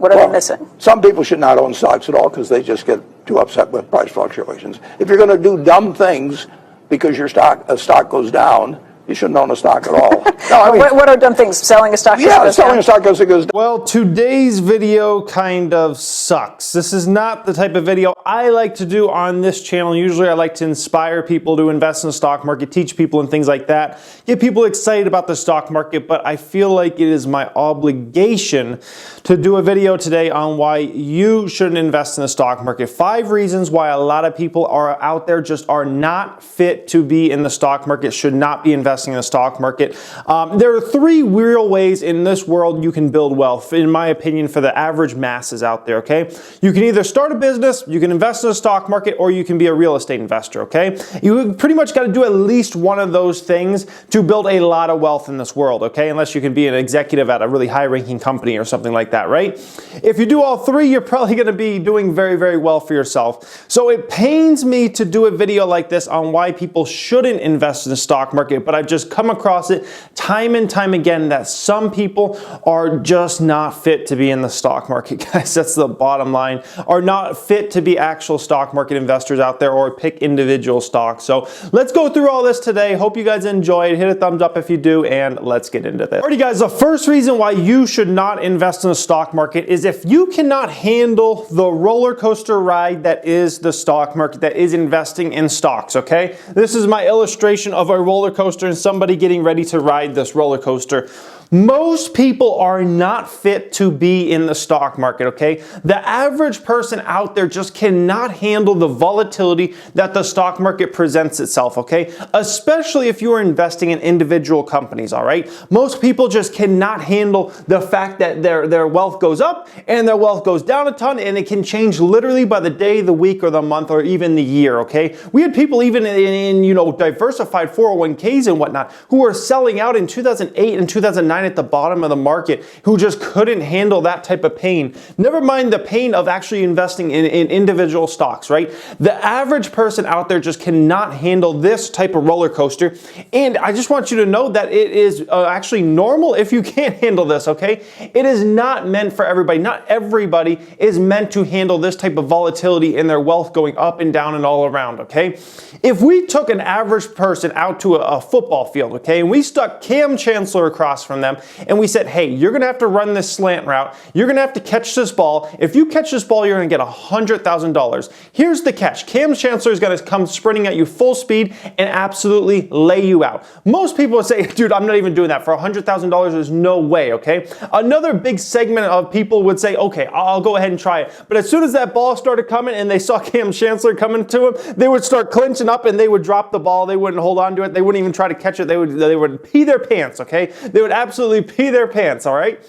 What are they missing? Some people should not own stocks at all because they just get too upset with price fluctuations. If you're going to do dumb things because your stock goes down, you shouldn't own a stock at all. No, I mean, what are dumb things? Selling a stock? Yeah, selling a stock goes down. Well, today's video kind of sucks. This is not the type of video I like to do on this channel. Usually I like to inspire people to invest in the stock market, teach people and things like that, get people excited about the stock market, but I feel like it is my obligation to do a video today on why you shouldn't invest in the stock market. 5 reasons why a lot of people are out there just are not fit to be in the stock market, should not be investing in the stock market. There are 3 real ways in this world you can build wealth, in my opinion, for the average masses out there, okay? You can either start a business, you can invest in the stock market, or you can be a real estate investor, okay? You pretty much got to do at least one of those things to build a lot of wealth in this world, okay? Unless you can be an executive at a really high-ranking company or something like that, right? If you do all 3, you're probably going to be doing very, very well for yourself. So it pains me to do a video like this on why people shouldn't invest in the stock market, but I've just come across it time and time again that some people are just not fit to be in the stock market, guys. That's the bottom line. Are not fit to be actual stock market investors out there or pick individual stocks. So let's go through all this today. Hope you guys enjoyed. Hit a thumbs up if you do, and let's get into this. Alrighty, guys, the first reason why you should not invest in the stock market is if you cannot handle the roller coaster ride that is the stock market, that is investing in stocks, okay? This is my illustration of a roller coaster and somebody getting ready to ride this roller coaster. Most people are not fit to be in the stock market, okay? The average person out there just cannot handle the volatility that the stock market presents itself, okay? Especially if you are investing in individual companies, all right? Most people just cannot handle the fact that their wealth goes up and their wealth goes down a ton, and it can change literally by the day, the week, or the month, or even the year, okay? We had people even in diversified 401ks and whatnot who were selling out in 2008 and 2009 at the bottom of the market, who just couldn't handle that type of pain. Never mind the pain of actually investing in individual stocks, right? The average person out there just cannot handle this type of roller coaster. And I just want you to know that it is actually normal if you can't handle this, okay? It is not meant for everybody. Not everybody is meant to handle this type of volatility in their wealth going up and down and all around, okay? If we took an average person out to a football field, okay, and we stuck Cam Chancellor across from them, and we said, hey, you're going to have to run this slant route. You're going to have to catch this ball. If you catch this ball, you're going to get $100,000. Here's the catch. Cam Chancellor is going to come sprinting at you full speed and absolutely lay you out. Most people would say, dude, I'm not even doing that. For $100,000, there's no way, okay? Another big segment of people would say, okay, I'll go ahead and try it. But as soon as that ball started coming and they saw Cam Chancellor coming to him, they would start clinching up and they would drop the ball. They wouldn't hold on to it. They wouldn't even try to catch it. They would pee their pants, okay? They would absolutely pee their pants, all right?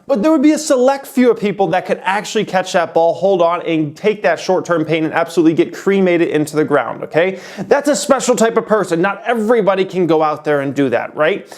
But there would be a select few of people that could actually catch that ball, hold on, and take that short-term pain and absolutely get cremated into the ground, okay? That's a special type of person. Not everybody can go out there and do that, right?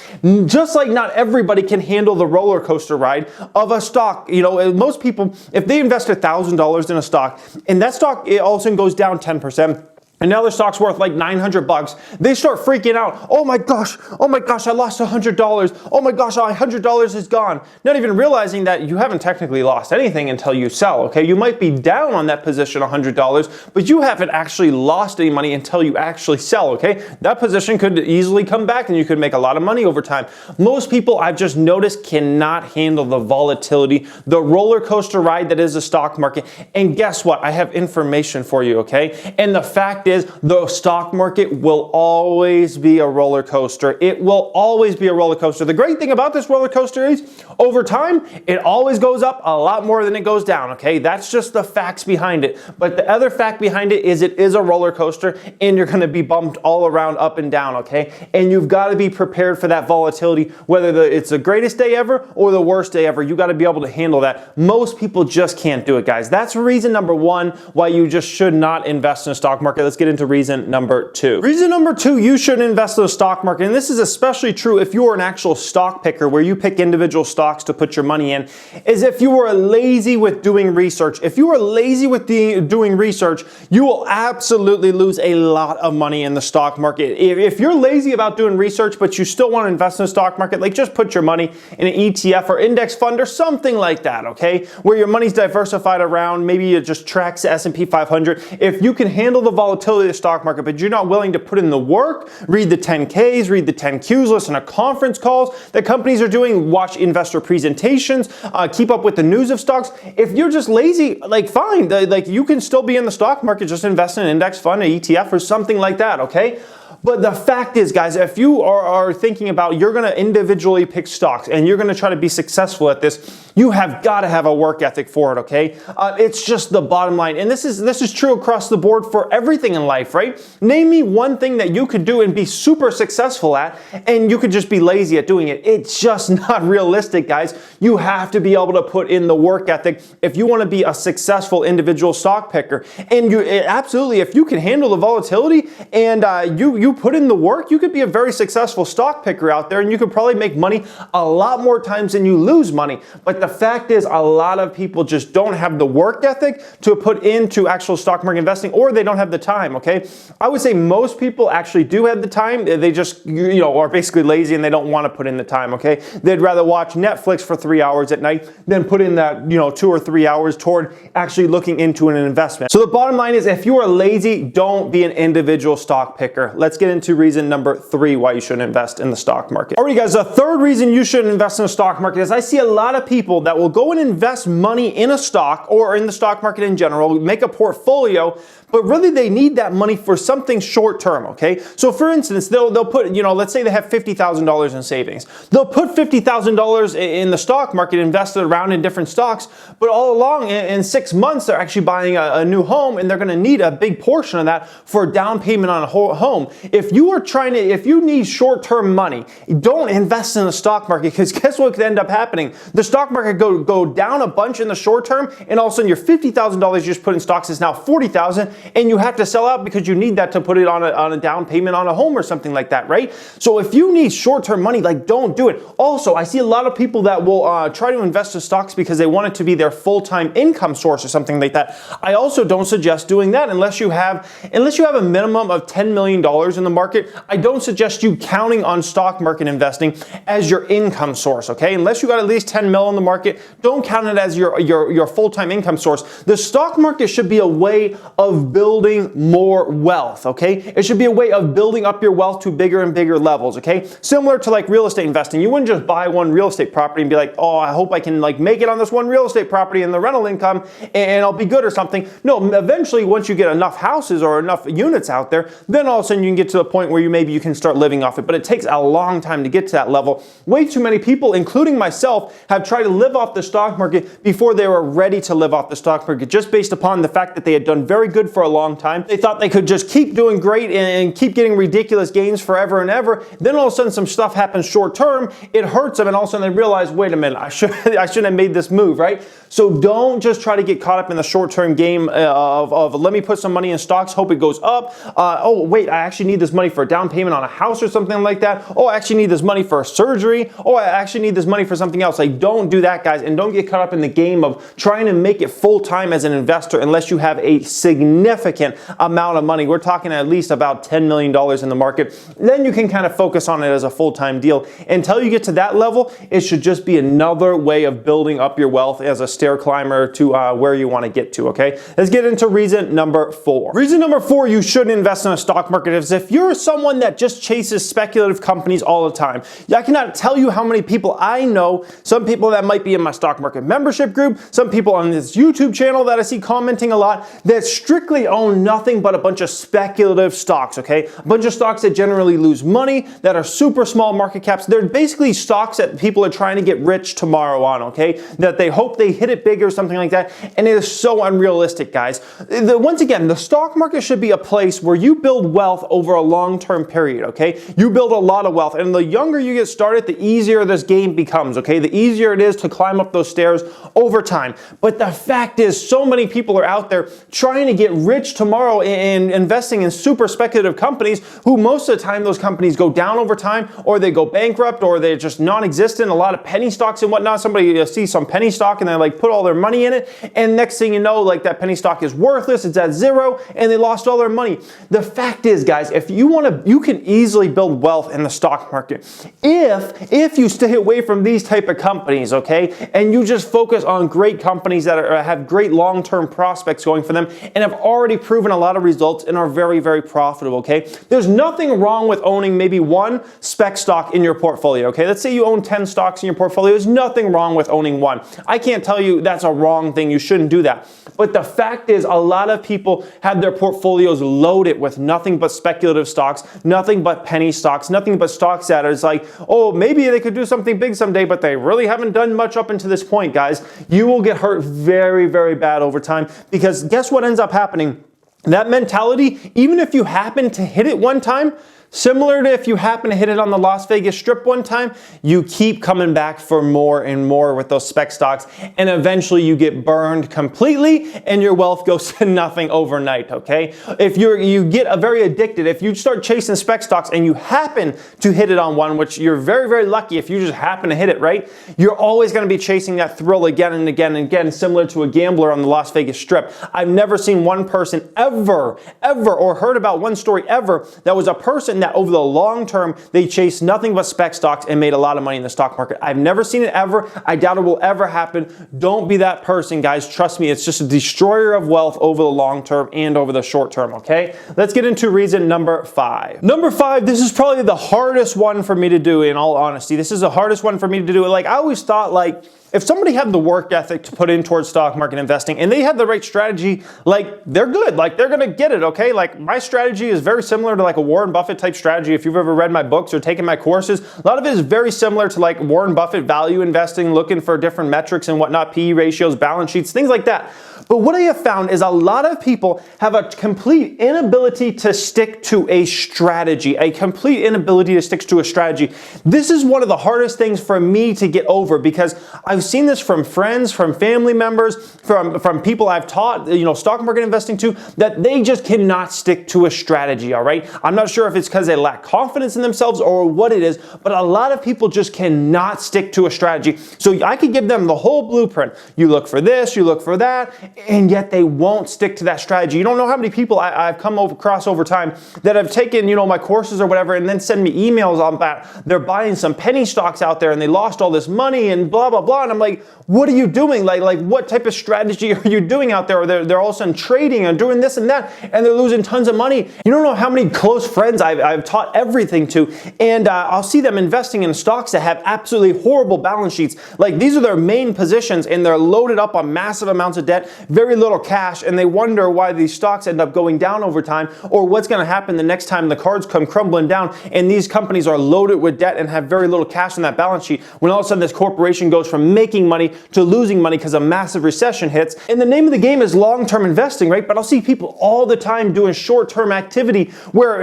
Just like not everybody can handle the roller coaster ride of a stock. You know, most people, if they invest $1,000 in a stock, and that stock all of a sudden goes down 10%, and now their stock's worth like $900, they start freaking out. Oh my gosh, I lost $100. Oh my gosh, $100 is gone. Not even realizing that you haven't technically lost anything until you sell, okay? You might be down on that position $100, but you haven't actually lost any money until you actually sell, okay? That position could easily come back and you could make a lot of money over time. Most people, I've just noticed, cannot handle the volatility, the roller coaster ride that is the stock market. And guess what? I have information for you, okay? And the fact is, the stock market will always be a roller coaster. It will always be a roller coaster. The great thing about this roller coaster is, over time, it always goes up a lot more than it goes down, okay? That's just the facts behind it. But the other fact behind it is a roller coaster, and you're gonna be bumped all around, up and down, okay? And you've gotta be prepared for that volatility, whether it's the greatest day ever or the worst day ever. You gotta be able to handle that. Most people just can't do it, guys. That's reason number 1 why you just should not invest in the stock market. Let's let's get into reason number 2. Reason number 2, you shouldn't invest in the stock market, and this is especially true if you are an actual stock picker where you pick individual stocks to put your money in, is if you are lazy with doing research. If you are lazy with doing research, you will absolutely lose a lot of money in the stock market. If you're lazy about doing research, but you still want to invest in the stock market, like just put your money in an ETF or index fund or something like that, okay? Where your money's diversified around, maybe it just tracks the S&P 500. If you can handle the volatility of the stock market, but you're not willing to put in the work, read the 10Ks, read the 10Qs, listen to conference calls that companies are doing, watch investor presentations, keep up with the news of stocks. If you're just lazy, like fine, like you can still be in the stock market, just invest in an index fund, an ETF or something like that, okay? But the fact is, guys, if you are thinking about you're going to individually pick stocks and you're going to try to be successful at this, you have got to have a work ethic for it, okay? It's just the bottom line. And this is true across the board for everything in life, right? Name me one thing that you could do and be super successful at, and you could just be lazy at doing it. It's just not realistic, guys. You have to be able to put in the work ethic if you want to be a successful individual stock picker. And you absolutely, if you can handle the volatility and you put in the work, you could be a very successful stock picker out there, and you could probably make money a lot more times than you lose money. But the fact is, a lot of people just don't have the work ethic to put into actual stock market investing, or they don't have the time, okay? I would say most people actually do have the time. They just, are basically lazy and they don't want to put in the time, okay? They'd rather watch Netflix for 3 hours at night than put in that, 2 or 3 hours toward actually looking into an investment. So the bottom line is, if you are lazy, don't be an individual stock picker. Let's get into reason number 3 why you shouldn't invest in the stock market. Alright guys, the third reason you shouldn't invest in the stock market is I see a lot of people that will go and invest money in a stock or in the stock market in general, make a portfolio, but really they need that money for something short term, okay? So for instance, they'll put, let's say they have $50,000 in savings. They'll put $50,000 in the stock market, invested around in different stocks, but all along in 6 months, they're actually buying a new home, and they're gonna need a big portion of that for a down payment on a home. If you need short-term money, don't invest in the stock market, because guess what could end up happening? The stock market go down a bunch in the short term, and all of a sudden your $50,000 you just put in stocks is now $40,000, and you have to sell out because you need that to put it on a down payment on a home or something like that, right? So if you need short-term money, like don't do it. Also, I see a lot of people that will try to invest in stocks because they want it to be their full-time income source or something like that. I also don't suggest doing that unless you have a minimum of $10 million in the market. I don't suggest you counting on stock market investing as your income source, okay? Unless you got at least 10 mil in the market, don't count it as your full-time income source. The stock market should be a way of building more wealth, okay? It should be a way of building up your wealth to bigger and bigger levels, okay? Similar to like real estate investing. You wouldn't just buy one real estate property and be like, oh, I hope I can like make it on this one real estate property and the rental income and I'll be good or something. No, eventually once you get enough houses or enough units out there, then all of a sudden you can get to the point where maybe you can start living off it. But it takes a long time to get to that level. Way too many people, including myself, have tried to live off the stock market before they were ready to live off the stock market, just based upon the fact that they had done very good for a long time. They thought they could just keep doing great and keep getting ridiculous gains forever and ever. Then all of a sudden some stuff happens short term, it hurts them, and all of a sudden they realize, wait a minute, I shouldn't have made this move, right? So don't just try to get caught up in the short-term game of let me put some money in stocks, hope it goes up. Oh, wait, I actually need this money for a down payment on a house or something like that. Oh, I actually need this money for a surgery. Oh, I actually need this money for something else. Like, don't do that, guys, and don't get caught up in the game of trying to make it full-time as an investor unless you have a significant amount of money. We're talking at least about $10 million in the market. Then you can kind of focus on it as a full-time deal. Until you get to that level, it should just be another way of building up your wealth as a stair climber to where you want to get to, okay? Let's get into reason number 4. Reason number 4 you shouldn't invest in a stock market is if you're someone that just chases speculative companies all the time. I cannot tell you how many people I know, some people that might be in my stock market membership group, some people on this YouTube channel that I see commenting a lot, that strictly own nothing but a bunch of speculative stocks, okay? A bunch of stocks that generally lose money, that are super small market caps. They're basically stocks that people are trying to get rich tomorrow on, okay? That they hope they hit hit it big or something like that, and it is so unrealistic, guys. Once again, the stock market should be a place where you build wealth over a long-term period, okay? You build a lot of wealth, and the younger you get started, the easier this game becomes, okay? The easier it is to climb up those stairs over time. But the fact is, so many people are out there trying to get rich tomorrow in investing in super speculative companies who most of the time those companies go down over time, or they go bankrupt, or they're just non-existent. A lot of penny stocks and whatnot. Somebody sees some penny stock and they like put all their money in it, and next thing you know, like that penny stock is worthless, it's at zero, and they lost all their money. The fact is, guys, if you want to, you can easily build wealth in the stock market if you stay away from these type of companies, okay, and you just focus on great companies that have great long-term prospects going for them and have already proven a lot of results and are very, very profitable, okay? There's nothing wrong with owning maybe one spec stock in your portfolio, okay? Let's say you own 10 stocks in your portfolio. There's nothing wrong with owning one. I can't tell you that's a wrong thing. You shouldn't do that. But the fact is, a lot of people have their portfolios loaded with nothing but speculative stocks, nothing but penny stocks, nothing but stocks that is like, oh, maybe they could do something big someday, but they really haven't done much up until this point, guys. You will get hurt very, very bad over time, because guess what ends up happening? That mentality, even if you happen to hit it one time, similar to if you happen to hit it on the Las Vegas Strip one time, you keep coming back for more and more with those spec stocks, and eventually you get burned completely and your wealth goes to nothing overnight, okay? If you get very addicted, if you start chasing spec stocks and you happen to hit it on one, which you're very, very lucky if you just happen to hit it, right? You're always going to be chasing that thrill again and again and again, similar to a gambler on the Las Vegas Strip. I've never seen one person ever, or heard about one story ever that was a person that over the long term, they chased nothing but spec stocks and made a lot of money in the stock market. I've never seen it ever. I doubt it will ever happen. Don't be that person, guys. Trust me, it's just a destroyer of wealth over the long term and over the short term, okay? Let's get into reason number 5. Number 5, this is probably the hardest one for me to do, in all honesty. This is the hardest one for me to do. Like, I always thought, like, if somebody had the work ethic to put in towards stock market investing and they had the right strategy, like, they're good. Like, they're going to get it, okay? Like, my strategy is very similar to like a Warren Buffett type strategy. If you've ever read my books or taken my courses, a lot of it is very similar to like Warren Buffett value investing, looking for different metrics and whatnot, PE ratios, balance sheets, things like that. But what I have found is a lot of people have a complete inability to stick to a strategy, a complete inability to stick to a strategy. This is one of the hardest things for me to get over, because I've seen this from friends, from family members, from people I've taught, stock market investing to, that they just cannot stick to a strategy, all right? I'm not sure if it's because they lack confidence in themselves or what it is, but a lot of people just cannot stick to a strategy. So I could give them the whole blueprint. You look for this, you look for that, and yet they won't stick to that strategy. You don't know how many people I've come across over time that have taken, my courses or whatever, and then send me emails on that they're buying some penny stocks out there and they lost all this money and blah, blah, blah. And I'm like, what are you doing? Like what type of strategy are you doing out there? Or they're all of a sudden trading and doing this and that, and they're losing tons of money. You don't know how many close friends I've taught everything to, and I'll see them investing in stocks that have absolutely horrible balance sheets. Like, these are their main positions, and they're loaded up on massive amounts of debt, very little cash, and they wonder why these stocks end up going down over time, or what's going to happen the next time the cards come crumbling down and these companies are loaded with debt and have very little cash in that balance sheet, when all of a sudden this corporation goes from making money to losing money because a massive recession hits. And the name of the game is long-term investing, right? But I'll see people all the time doing short-term activity where,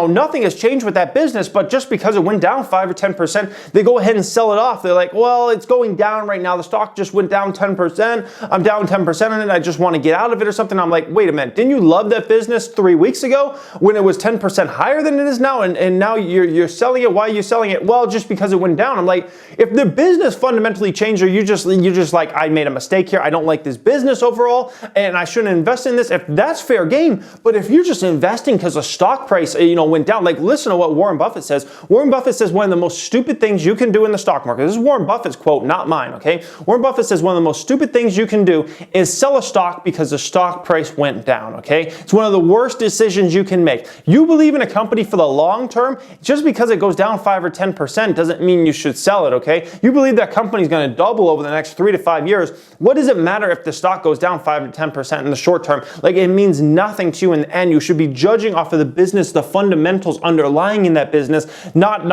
nothing has changed with that business, but just because it went down 5 or 10%, they go ahead and sell it off. They're like, well, it's going down right now. The stock just went down 10%. I'm down 10% on it. I just want to get out of it or something. I'm like, wait a minute. Didn't you love that business 3 weeks ago when it was 10% higher than it is now? And now you're selling it. Why are you selling it? Well, just because it went down. I'm like, if the business fundamentally changed, or you're just like, I made a mistake here. I don't like this business overall, and I shouldn't invest in this. If that's fair game, but if you're just investing because the stock price, went down, like, listen to what Warren Buffett says. Warren Buffett says one of the most stupid things you can do in the stock market. This is Warren Buffett's quote, not mine, okay? Warren Buffett says one of the most stupid things you can do is sell a stock because the stock price went down, okay? It's one of the worst decisions you can make. You believe in a company for the long term, just because it goes down 5 or 10% doesn't mean you should sell it, okay? You believe that company's going to double double over the next 3 to 5 years, what does it matter if the stock goes down 5 to 10% in the short term? Like, it means nothing to you in the end. You should be judging off of the business, the fundamentals underlying in that business, not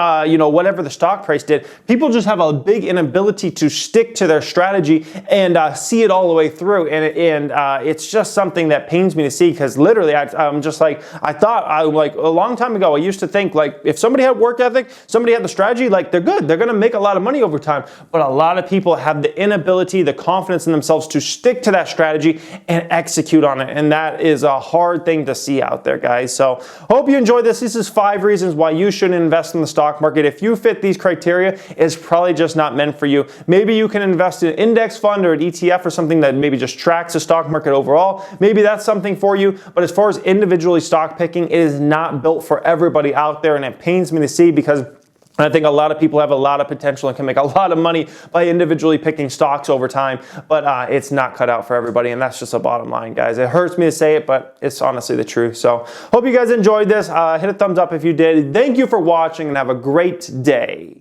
whatever the stock price did. People just have a big inability to stick to their strategy and see it all the way through, and it's just something that pains me to see, because literally I'm just like, I thought a long time ago, I used to think, like, if somebody had work ethic, somebody had the strategy, like, they're good, they're gonna make a lot of money over time. But a lot of people have the inability, the confidence in themselves to stick to that strategy and execute on it, and that is a hard thing to see out there, guys. So hope you enjoyed this. This is 5 reasons why you shouldn't invest in the stock market. If you fit these criteria, it's probably just not meant for you. Maybe you can invest in an index fund or an ETF or something that maybe just tracks the stock market overall. Maybe that's something for you. But as far as individually stock picking, it is not built for everybody out there, and it pains me to see, because I think a lot of people have a lot of potential and can make a lot of money by individually picking stocks over time, but it's not cut out for everybody, and that's just a bottom line, guys. It hurts me to say it, but it's honestly the truth. So hope you guys enjoyed this. Hit a thumbs up if you did. Thank you for watching, and have a great day.